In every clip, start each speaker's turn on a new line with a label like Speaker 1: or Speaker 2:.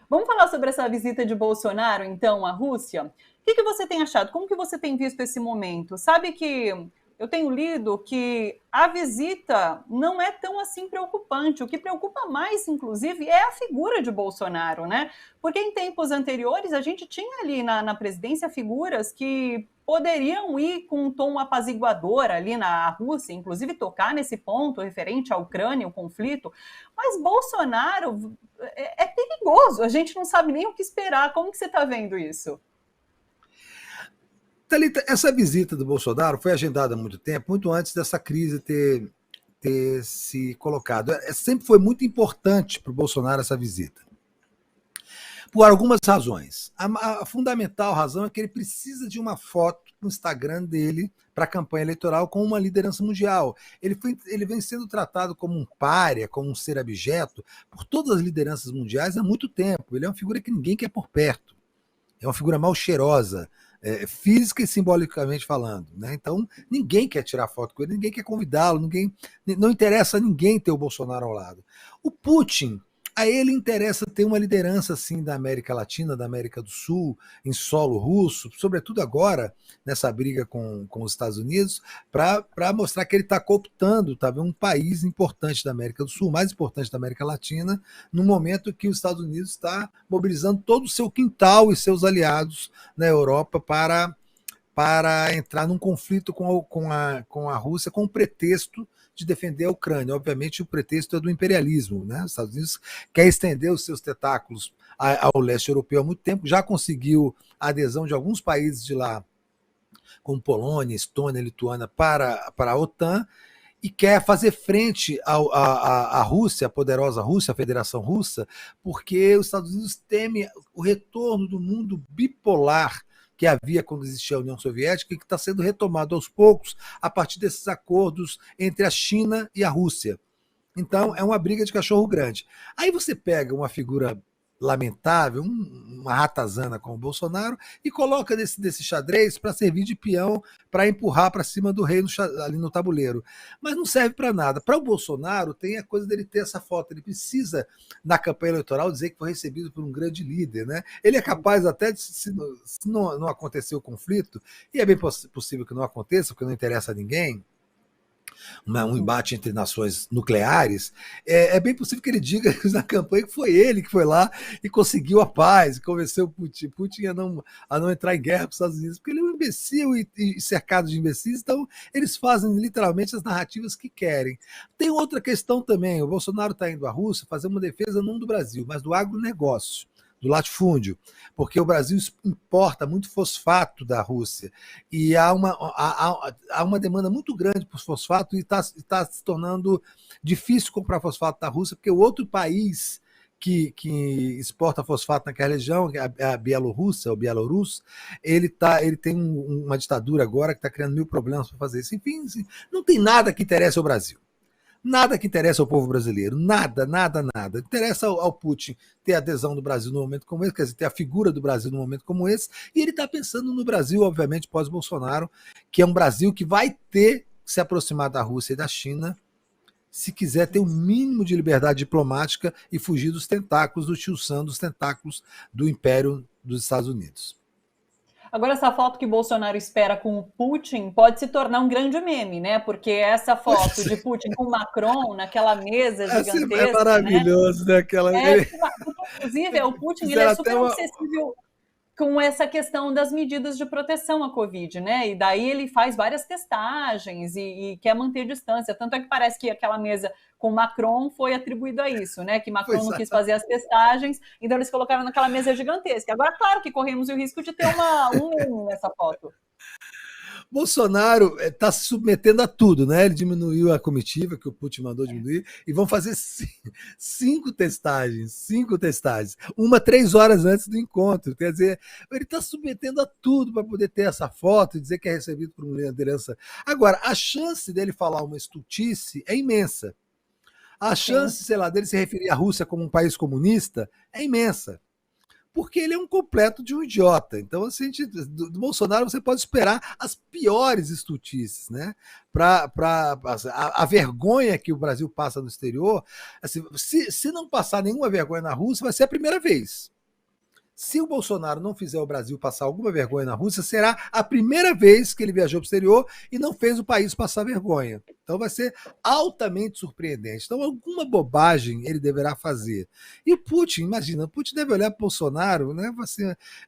Speaker 1: Vamos falar sobre essa visita de Bolsonaro, então, à Rússia? O que você tem achado? Como que você tem visto esse momento? Sabe que eu tenho lido que a visita não é tão assim preocupante. O que preocupa mais, inclusive, é a figura de Bolsonaro, né? Porque em tempos anteriores a gente tinha ali na presidência figuras que poderiam ir com um tom apaziguador ali na Rússia, inclusive tocar nesse ponto referente à Ucrânia, o conflito. Mas Bolsonaro é perigoso, a gente não sabe nem o que esperar. Como que você está vendo isso?
Speaker 2: Thalita, essa visita do Bolsonaro foi agendada há muito tempo, muito antes dessa crise ter se colocado. Sempre foi muito importante para o Bolsonaro essa visita, por algumas razões. A fundamental razão é que ele precisa de uma foto no Instagram dele para a campanha eleitoral com uma liderança mundial. Ele vem sendo tratado como um pária, como um ser abjeto, por todas as lideranças mundiais há muito tempo. Ele é uma figura que ninguém quer por perto. É uma figura mal cheirosa, física e simbolicamente falando. Né? Então, ninguém quer tirar foto com ele, ninguém quer convidá-lo, não interessa a ninguém ter o Bolsonaro ao lado. O Putin, a ele interessa ter uma liderança assim da América Latina, da América do Sul, em solo russo, sobretudo agora, nessa briga com os Estados Unidos, para mostrar que ele está cooptando um país importante da América do Sul, mais importante da América Latina, no momento que os Estados Unidos está mobilizando todo o seu quintal e seus aliados na Europa para entrar num conflito com a Rússia com o pretexto de defender a Ucrânia. Obviamente, o pretexto é do imperialismo. Né? Os Estados Unidos quer estender os seus tentáculos ao leste europeu há muito tempo, já conseguiu a adesão de alguns países de lá, como Polônia, Estônia, Lituânia, para a OTAN, e quer fazer frente à Rússia, a poderosa Rússia, a Federação Russa, porque os Estados Unidos temem o retorno do mundo bipolar que havia quando existia a União Soviética e que está sendo retomado aos poucos a partir desses acordos entre a China e a Rússia. Então, é uma briga de cachorro grande. Aí você pega uma figura lamentável, uma ratazana como o Bolsonaro, e coloca desse xadrez para servir de peão, para empurrar para cima do rei ali no tabuleiro. Mas não serve para nada. Para o Bolsonaro, tem a coisa dele ter essa foto. Ele precisa, na campanha eleitoral, dizer que foi recebido por um grande líder. Né? Ele é capaz até de, se não acontecer o conflito, e é bem possível que não aconteça, porque não interessa a ninguém, um embate entre nações nucleares, é bem possível que ele diga na campanha que foi ele que foi lá e conseguiu a paz, convenceu o Putin a não entrar em guerra com os Estados Unidos, porque ele é um imbecil e cercado de imbecis, então eles fazem literalmente as narrativas que querem. Tem outra questão também, o Bolsonaro está indo à Rússia fazer uma defesa não do Brasil, mas do agronegócio, do latifúndio, porque o Brasil importa muito fosfato da Rússia e há uma demanda muito grande por fosfato e está se tornando difícil comprar fosfato da Rússia, porque o outro país que exporta fosfato naquela região, a Bielorrússia, ou Bielorus, ele tem uma ditadura agora que está criando mil problemas para fazer isso. Enfim, não tem nada que interesse ao Brasil. Nada que interessa ao povo brasileiro, nada. Interessa ao Putin ter a adesão do Brasil num momento como esse, quer dizer, ter a figura do Brasil num momento como esse, e ele está pensando no Brasil, obviamente, pós-Bolsonaro, que é um Brasil que vai ter que se aproximar da Rússia e da China se quiser ter um mínimo de liberdade diplomática e fugir dos tentáculos do Tio Sam, dos tentáculos do Império dos Estados Unidos.
Speaker 1: Agora, essa foto que Bolsonaro espera com o Putin pode se tornar um grande meme, né? Porque essa foto de Putin com Macron naquela mesa gigantesca.
Speaker 2: É maravilhoso, né?
Speaker 1: Inclusive, o Putin ele é super obsessivo com essa questão das medidas de proteção à Covid, né? E daí ele faz várias testagens e quer manter distância. Tanto é que parece que aquela mesa com Macron foi atribuído a isso, né? Que Macron não quis fazer as testagens, então eles colocaram naquela mesa gigantesca. Agora, claro que corremos o risco de ter um nessa foto.
Speaker 2: Bolsonaro está se submetendo a tudo, né? Ele diminuiu a comitiva que o Putin mandou diminuir e vão fazer 5 testagens, uma 3 horas antes do encontro. Quer dizer, ele está submetendo a tudo para poder ter essa foto e dizer que é recebido por uma liderança. Agora, a chance dele falar uma estultice é imensa. A chance, sei lá, dele se referir à Rússia como um país comunista é imensa. Porque ele é um completo de um idiota. Então, assim, do Bolsonaro você pode esperar as piores estultices, né? A vergonha que o Brasil passa no exterior, assim, se não passar nenhuma vergonha na Rússia, vai ser a primeira vez. Se o Bolsonaro não fizer o Brasil passar alguma vergonha na Rússia, será a primeira vez que ele viajou para o exterior e não fez o país passar vergonha. Então vai ser altamente surpreendente. Então alguma bobagem ele deverá fazer. E o Putin, imagina, o Putin deve olhar para o Bolsonaro, né?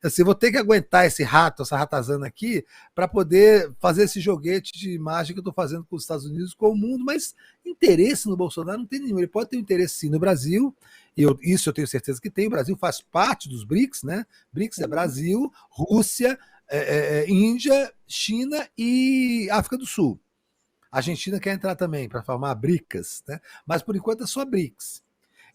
Speaker 2: Assim, vou ter que aguentar esse rato, essa ratazana aqui, para poder fazer esse joguete de imagem que eu estou fazendo com os Estados Unidos, com o mundo, mas interesse no Bolsonaro não tem nenhum. Ele pode ter interesse sim no Brasil, isso eu tenho certeza que tem. O Brasil faz parte dos BRICS, né? BRICS é Brasil, Rússia, Índia, China e África do Sul. A Argentina quer entrar também para formar BRICS, né? Mas por enquanto é só BRICS.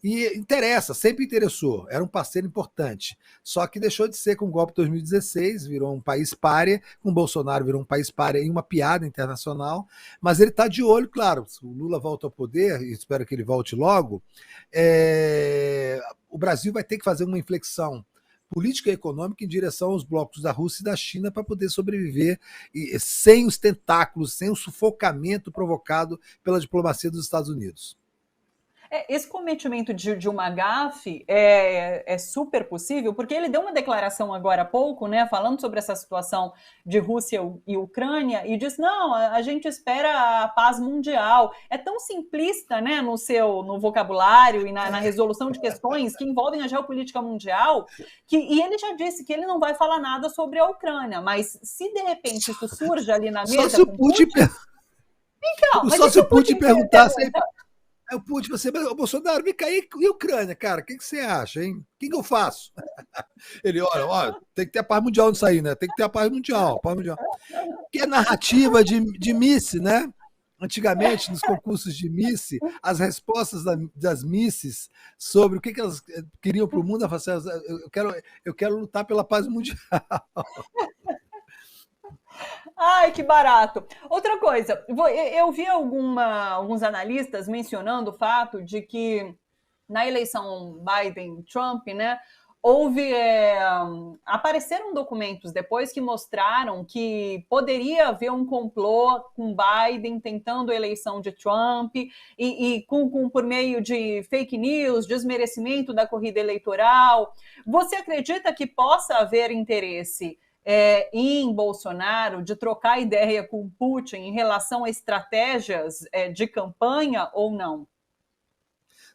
Speaker 2: E interessa, sempre interessou, era um parceiro importante. Só que deixou de ser com o golpe de 2016, virou um país pária, com o Bolsonaro virou um país pária em uma piada internacional, mas ele está de olho, claro, se o Lula volta ao poder, e espero que ele volte logo, o Brasil vai ter que fazer uma inflexão política e econômica em direção aos blocos da Rússia e da China para poder sobreviver sem os tentáculos, sem o sufocamento provocado pela diplomacia dos Estados Unidos.
Speaker 1: Esse cometimento de uma gafe é super possível, porque ele deu uma declaração agora há pouco, né, falando sobre essa situação de Rússia e Ucrânia, e disse, não, a gente espera a paz mundial. É tão simplista, né, no vocabulário e na resolução de questões que envolvem a geopolítica mundial, e ele já disse que ele não vai falar nada sobre a Ucrânia, mas se de repente isso surge ali na mesa...
Speaker 2: Só se o Putin perguntasse... Aí o Putin você, Bolsonaro, vem cá, e Ucrânia, cara? O que você acha, hein? O que eu faço? Ele, olha, tem que ter a paz mundial nisso aí, né? Tem que ter a paz mundial. Que é narrativa de Miss, né? Antigamente, nos concursos de Miss, as respostas das Misses sobre o que elas queriam para o mundo, elas falavam assim, eu quero lutar pela paz mundial.
Speaker 1: Ai, que barato. Outra coisa, eu vi alguns analistas mencionando o fato de que na eleição Biden-Trump, né, apareceram documentos depois que mostraram que poderia haver um complô com Biden tentando a eleição de Trump por meio de fake news, desmerecimento da corrida eleitoral. Você acredita que possa haver interesse em Bolsonaro de trocar ideia com Putin em relação a estratégias de campanha ou não?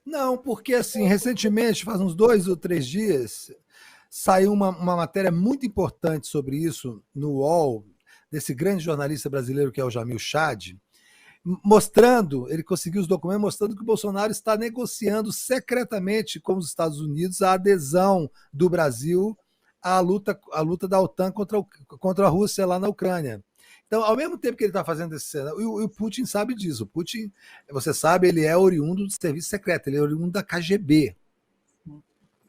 Speaker 2: Não, porque assim, recentemente, faz uns 2 ou 3 dias, saiu uma matéria muito importante sobre isso no UOL, desse grande jornalista brasileiro que é o Jamil Chad, mostrando, ele conseguiu os documentos mostrando que o Bolsonaro está negociando secretamente com os Estados Unidos a adesão do Brasil a luta da OTAN contra a Rússia lá na Ucrânia. Então, ao mesmo tempo que ele está fazendo esse cenário, e o Putin sabe disso. O Putin, você sabe, ele é oriundo do serviço secreto, ele é oriundo da KGB.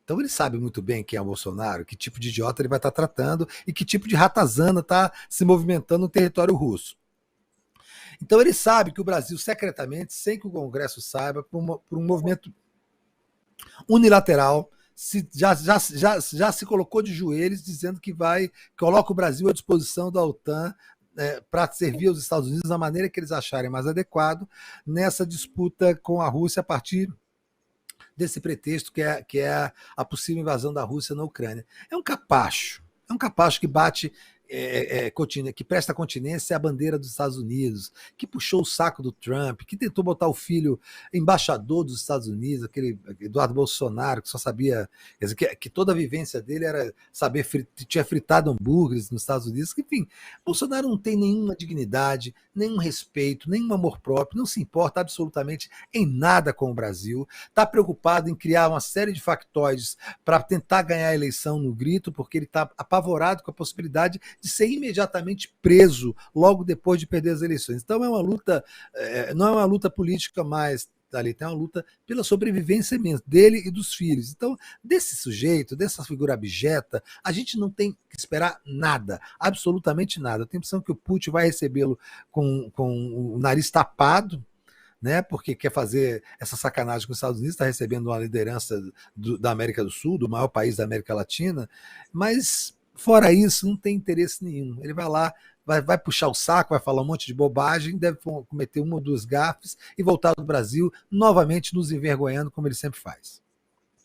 Speaker 2: Então ele sabe muito bem quem é o Bolsonaro, que tipo de idiota ele vai estar tratando e que tipo de ratazana está se movimentando no território russo. Então ele sabe que o Brasil, secretamente, sem que o Congresso saiba, por um movimento unilateral, já se colocou de joelhos dizendo que coloca o Brasil à disposição da OTAN para servir aos Estados Unidos da maneira que eles acharem mais adequado nessa disputa com a Rússia a partir desse pretexto que é a possível invasão da Rússia na Ucrânia. É um capacho que bate... que presta continência à bandeira dos Estados Unidos, que puxou o saco do Trump, que tentou botar o filho embaixador dos Estados Unidos, aquele Eduardo Bolsonaro, que só sabia, quer dizer, que toda a vivência dele era saber, tinha fritado hambúrgueres nos Estados Unidos. Enfim, Bolsonaro não tem nenhuma dignidade, nenhum respeito, nenhum amor próprio, não se importa absolutamente em nada com o Brasil, está preocupado em criar uma série de factoides para tentar ganhar a eleição no grito, porque ele está apavorado com a possibilidade de ser imediatamente preso logo depois de perder as eleições. Então é uma luta, não é uma luta política mais, ali tem uma luta pela sobrevivência mesmo, dele e dos filhos. Então, desse sujeito, dessa figura abjeta, a gente não tem que esperar nada, absolutamente nada. Eu tenho a impressão que o Putin vai recebê-lo com o nariz tapado, né, porque quer fazer essa sacanagem com os Estados Unidos, está recebendo uma liderança da América do Sul, do maior país da América Latina, mas... Fora isso, não tem interesse nenhum. Ele vai lá, vai puxar o saco, vai falar um monte de bobagem, deve cometer 1 ou 2 gafes e voltar do Brasil novamente nos envergonhando, como ele sempre faz.